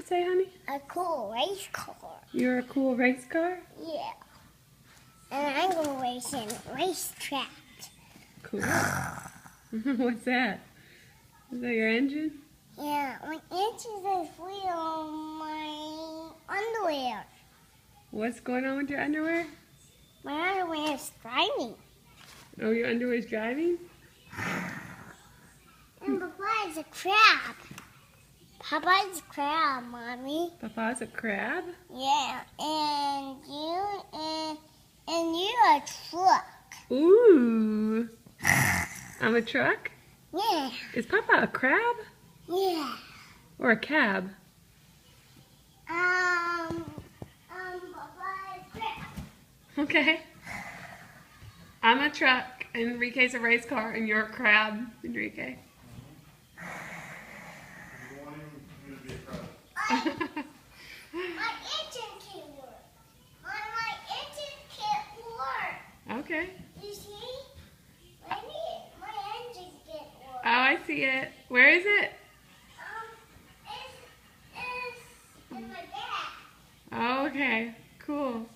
say, honey? A cool race car. You're a cool race car? Yeah. And I'm going to race in a racetrack. Cool. What's that? Is that your engine? Yeah, my engine is wheel on my underwear. What's going on with your underwear? My underwear is driving. Oh, your underwear is driving? And Papa is a crab. Papa is a crab, Mommy. Papa's a crab? Yeah, and you're a truck. Ooh. I'm a truck? Yeah. Is Papa a crab? Yeah. Or a cab? Papa is a crab. Okay. I'm a truck, and Enrique's a race car, and you're a crab, Enrique. My engine can't work. My engine can't work. Okay. You see? My engine can't work. Oh, I see it. Where is it? It's in my bag. Oh, okay. Cool.